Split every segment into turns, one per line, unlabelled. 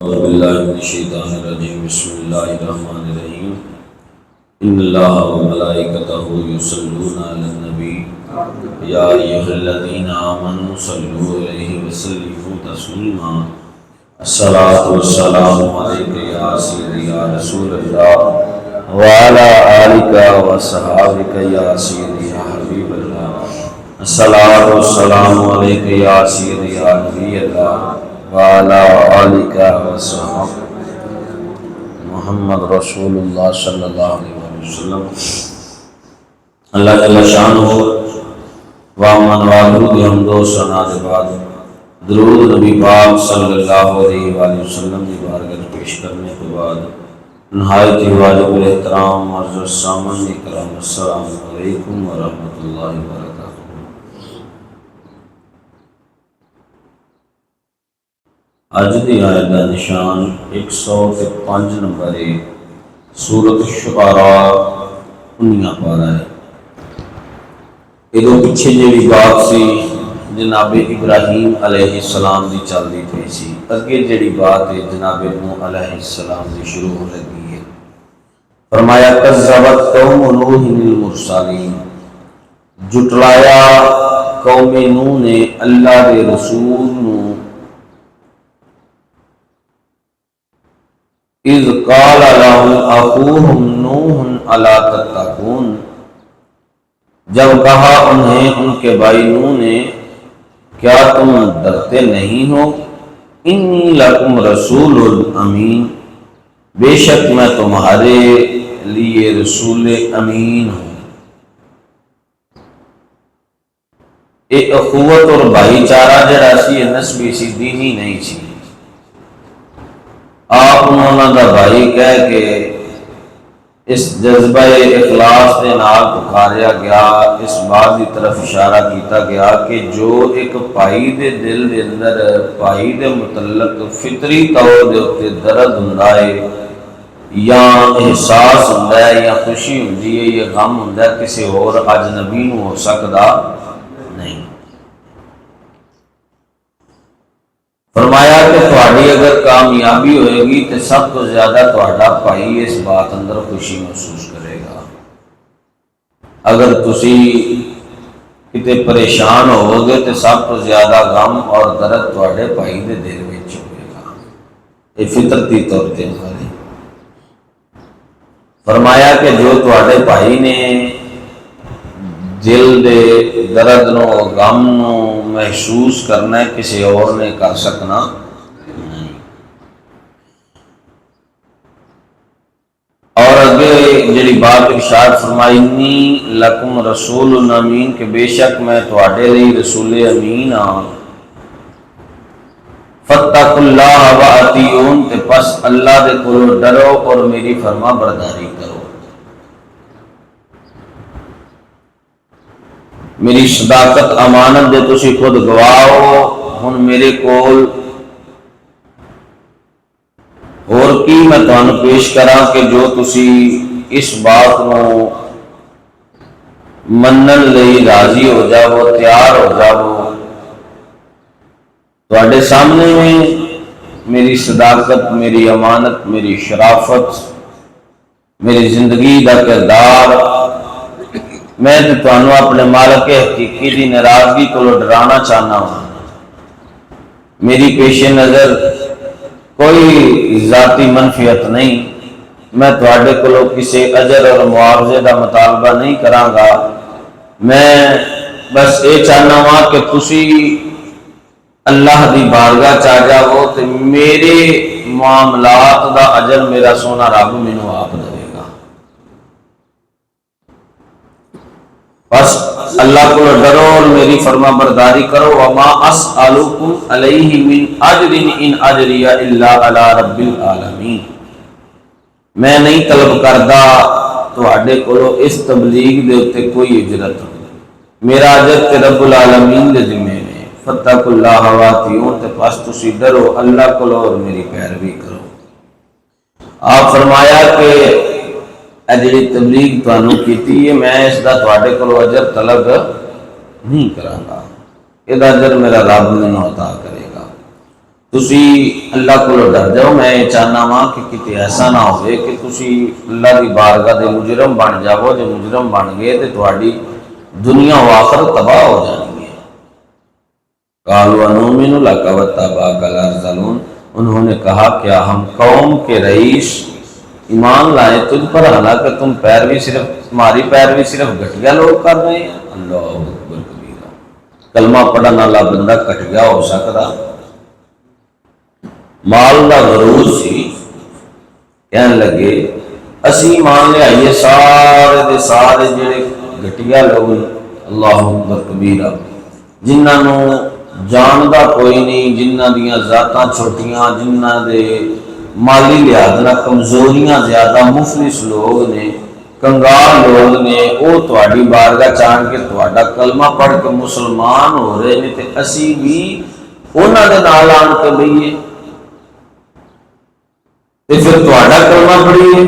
اعوذ باللہ من الشیطان الرجیم بسم اللہ الرحمن الرحیم ان اللہ وملائکتہ یصلون علی النبی یا ایھا الذین آمنوا صلوا علیہ وسلموا تسلیما الصلاۃ والسلام علیک یا سیدی یا رسول اللہ وعلی آلک وصحابک یا سیدی یا حبیب اللہ الصلاۃ والسلام علیک یا سیدی یا نبی اللہ وعلی آلک وصحابک محمد رسول اللہ صلی اللہ علیہ وسلم۔ اللہ جل شانہ وامن والود حمد و ثنا کے بعد درود نبی پاک صلی اللہ علیہ وآلہ وسلم کی بارگاہ پیش کرنے کے بعد نہایت ہی واجب الاحترام معزز سامعین کرام السلام علیکم ورحمۃ اللہ وبرکاتہ۔ اج دی آیت دا نشان 105 نمبر ہے، سورۃ الشعراء 19 پارہ ہے۔ ادو پیچھے جی بات سی جناب ابراہیم علیہ السلام دی چلدی پئی سی، اگے جڑی بات ہے جناب نوح علیہ السلام دی شروع ہو لگی ہے۔ فرمایا کذبت قوم نوح المرسلین، جٹلایا قوم نوح نے اللہ دے رسول نو اذ قال لهم اخوهم نوح الا تتقون، جب کہا انہیں ان کے بھائی نوح نے کیا تم ڈرتے نہیں ہو، انی لکم رسول امین، بے شک میں تمہارے لیے رسول امین ہوں۔ ایک اخوت اور بھائی چارہ جڑا سی نسبی سی، دینی نہیں سی۔ آپ انہوں دا بھائی کہہ کے اس جذبہ اخلاص کے نال پکاریا گیا، اس بات کی طرف اشارہ کیتا گیا کہ جو ایک بھائی دے دل دے اندر بھائی دے متعلق فطری طور دے اوتے درد ہوندا ہے یا احساس ہوندا ہے یا خوشی ہوندی ہے یا غم ہوندا ہے، کسی اور اجنبی نو ہو سکدا نہیں۔ فرمایا کہ تہاڈی اگر کامیابی ہوئے گی تو سب تو زیادہ تہاڈا بھائی اس بات اندر خوشی محسوس کرے گا۔ اگر تسی کتے پریشان ہو گے تو سب تو زیادہ غم اور درد تہاڈے بھائی دے دل وچ ہوئے گا، یہ فطرتی طور تے ہمارے۔ فرمایا کہ جو تہاڈے بھائی نے دل دے درد نو غم نو محسوس کرنا ہے، کسی اور نے کر سکنا نہیں۔ اور اگے جڑی بات ارشاد فرمائی انی لکم رسول امین، کہ بے شک میں تہاڈے لیے رسول امین ہاں۔ فاتقوا اللہ واطیعون، تے پس اللہ دے کولوں ڈرو اور میری فرما برداری کرو۔ میری صداقت امانت دے تسی خود گواہو، ہن میرے کول اور کی میں تانوں پیش کراں کہ جو تسی اس بات نو منن لئی راضی ہو جاؤ، تیار ہو جاؤ۔ تواڈے سامنے میں میری صداقت، میری امانت، میری شرافت، میری زندگی دا کردار، میں تو تانوں اپنے مالک حقیقی دی ناراضگی کو ڈرانا چاہنا ہوں۔ میری پیش نظر کوئی ذاتی منفیت نہیں، میں تواڈے کولوں کسی اجر اور معاوضے دا مطالبہ نہیں کراں گا۔ میں بس یہ چاہنا ہوں کہ تسی اللہ دی بارگاہ چاہ جاؤ تو میرے معاملات دا اجر میرا سونا رب مینوں آپ دے گا۔ بس اللہ کو ڈرو اور میری فرما برداری کرو۔ وما اسألکم علیہ من اجر ان اجری الا علی رب العالمین، میں نہیں طلب کردا تواڈے کولوں اس تبلیغ دے اوتے کوئی اجرت، میرا اجر تے رب العالمین دے ذمہ ہے۔ فاتقوا اللہ واطیعون، تے پس تسی ڈرو اللہ کولوں اور میری پیروی کرو۔ آپ فرمایا کہ اے جڑی تبلیغ تانوں کیتی ہے میں اس دا تواڈے کولوں اجر طلب نہیں کراں گا، یہ اجر میرا رب مینوں عطا کرے گا۔ تسی اللہ کو ڈر جاؤ. میں چاہنا وا کہ کتے ایسا نہ ہوئے کہ تسی اللہ کی بارگاہ دے مجرم بن جاؤ. جو مجرم بن گئے تو تہاڈی دنیا و آخرت تباہ ہو جانی ہے. قالوا انؤمن لک واتبعک الارذلون. انہوں نے کہا کیا ہم قوم کے رئیس ایمان لائے تجھ پر، حالانکہ تم پیروی صرف تمہاری پیروی صرف گھٹیا لوگ کر رہے ہیں. اللہ اکبر کبیرہ. کلمہ پڑھنے والا بندہ گھٹیا ہو سکتا؟ مال دا غرور سی. کہنے لگے اسی مان لے آئیے سارے دے سارے جڑے گھٹیا لوگ. اللہ اکبر کبیرہ. جنہوں جاندا کوئی نہیں، جنہ دیاں ذاتاں چھوٹیاں، جنہ دے مالی لحاظ نہ کمزوریاں زیادہ، مفلس لوگ نے، کنگال لوگ نے، وہ تہاڈی بارگاہ چاہن کے تہاڈا کلمہ پڑھ کے مسلمان ہو رہے ہیں، تے اسی بھی انہاں دے نال آن کے بئیے تے پھر تہاڈا کلمہ پڑھیے.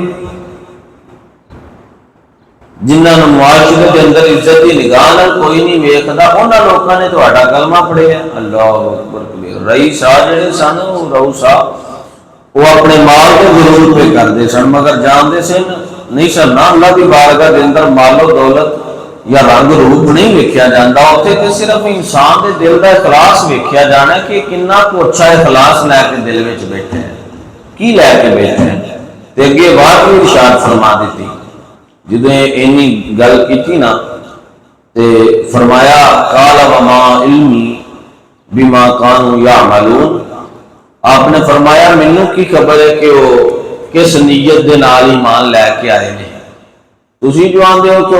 جنہاں نوں معاشرے کے اندر عزت کی نگاہ نال کوئی نہیں ویکھدا، انہاں لوکاں نے تہاڈا کلمہ پڑھیا. اللہ اکبر کبیر. رئیس آ جڑے سن روس آ، وہ اپنے مال کو ضرور پہ کرتے سن، مگر جانتے سن نہیں سن نا اللہ کی بارگاہ کے اندر مال و دولت یا رنگ روپ نہیں ویکھیا جاتا. اتنے تو صرف انسان کے دل کا اخلاص ویکھیا جانا کہ کنا کو اچھا اخلاص لے کے دل میں بیٹھے ہیں، کی لے کے بیٹھے ہیں. تے اگے بات بھی ارشاد فرما دیتی جدوں اینی گل کی نا، تے فرمایا قال وما علمی بما کانوا یعملون. آپ نے فرمایا مینوں کی خبر ہے کہ وہ کس نیت دے نال ایمان لے کے آئے نے. تسی جو آندے ہو کہ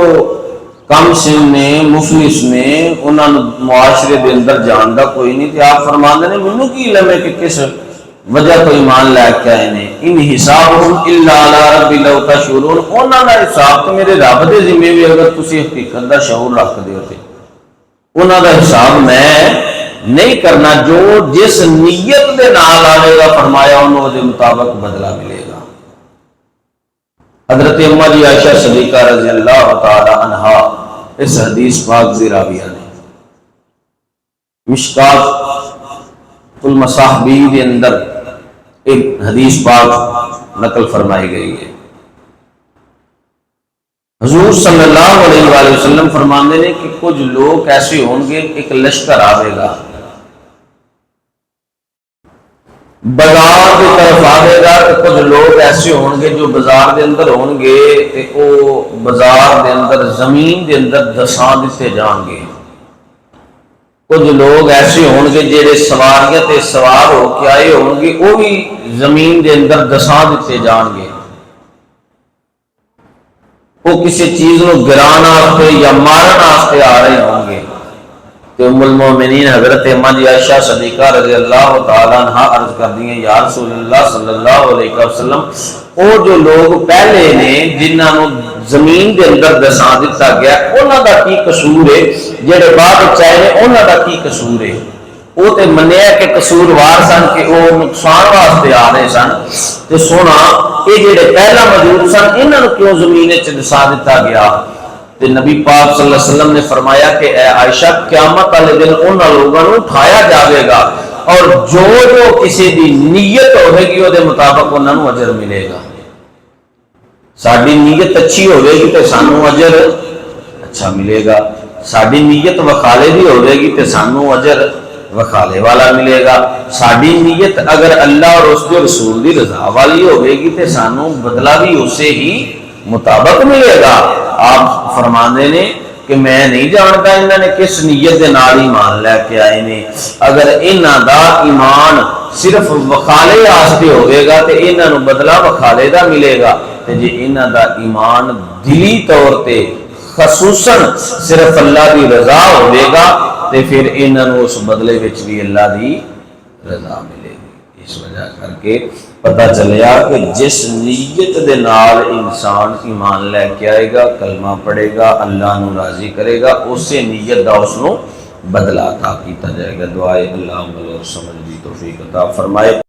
کم سن نے، مفلس نے، انہاں معاشرے دے اندر جان دا کوئی نہیں، تے آپ فرماندے نے مینوں کی علم ہے کہ کس وجہ تو ایمان لے کے آئے نے. ان حسابهم الا علی ربی لو تشعرون. انہاں دا حساب تو میرے رب دے ذمہ بھی اگر تسی حقیقت دا شعور رکھدے ہو تے انہاں دا حساب میں نہیں کرنا. جو جس نیت دے نال آئے گا فرمایا انہوں دے مطابق بدلہ ملے گا. حضرت اماں جی عائشہ صدیقہ رضی اللہ تعالی عنہا اس حدیث پاک سے راویہ نے مشکات المصاحبی کے اندر ایک حدیث پاک نقل فرمائی گئی ہے. حضور صلی اللہ علیہ وآلہ وسلم فرماندے نے کہ کچھ لوگ ایسے ہوں گے، ایک لشکر آئے گا بازار کی طرف آئے گا، تو کچھ لوگ ایسے ہوں گے جو بازار دے اندر ہوں گے تے او بازار دے اندر زمین دے اندر دساں دیتے جان گے. کچھ لوگ ایسے ہوں گے جڑے سواریاں تے سوار ہو کے آئے ہوں گے، وہ بھی زمین دے اندر دساں دیتے جان گے. وہ کسی چیز کو گران واسطے یا مارن واسطے آ رہے ہوں گے. تو ام المومنین حضرت اماں جی عائشہ صدیقہ رضی اللہ تعالیٰ عنہ عرض کر دی ہیں یا رسول اللہ صلی اللہ علیہ وسلم، وہ جو لوگ پہلے نے جنہوں زمین دے اندر دسا دیتا گیا انہوں دا کی قصور ہے، جڑے بعد چاہے انہوں دا کی قصور ہے؟ وہ تو منیا کہ قصوروار سن کہ وہ نقصان واسطے آ رہے سن. تو سونا یہ جڑے پہلا موجود سن انہوں کیوں زمین دسا دیتا گیا؟ تو نبی پاک صلی اللہ علیہ وسلم نے فرمایا کہ اے عائشہ قیامت والے دن ان لوگوں کو اٹھایا جاوے گا اور جو کسی دی نیت ہوئے گی وہ مطابق انہوں اجر ملے گا. ساری نیت اچھی ہوئے گی تو سانو اجر اچھا ملے گا، ساری نیت وخالے دی ہوئے گی تو سانو اجر وخالے والا ملے گا. ساری نیت اگر اللہ اور اس کے رسول دی رضا والی ہوئے گی تو سانو بدلہ بھی اسے ہی مطابق ملے گا. آپ فرماندے نے کہ میں نہیں جانتا انہوں نے کس نیت دے نال ایمان لے کے آئے نے. اگر انہاں دا ایمان صرف وخالے واسطے ہوئے گا تو انہاں نوں بدلہ وخالے دا ملے گا. تے جے انہاں دا ایمان دلی طور تے خصوصاً صرف اللہ دی رضا ہوئے گا تے پھر انہاں نوں اس بدلے وچ بھی اللہ دی رضا ملے گی. اس وجہ کر کے پتہ چلیا کہ جس نیت دے نال انسان ایمان لے کے آئے گا، کلمہ پڑھے گا، اللہ نو راضی کرے گا، اسی نیت دا اس نو بدلہ عطا کیتا جائے گا. دعائے اللہ عمل اور سمجھ دی توفیق عطا فرمائے.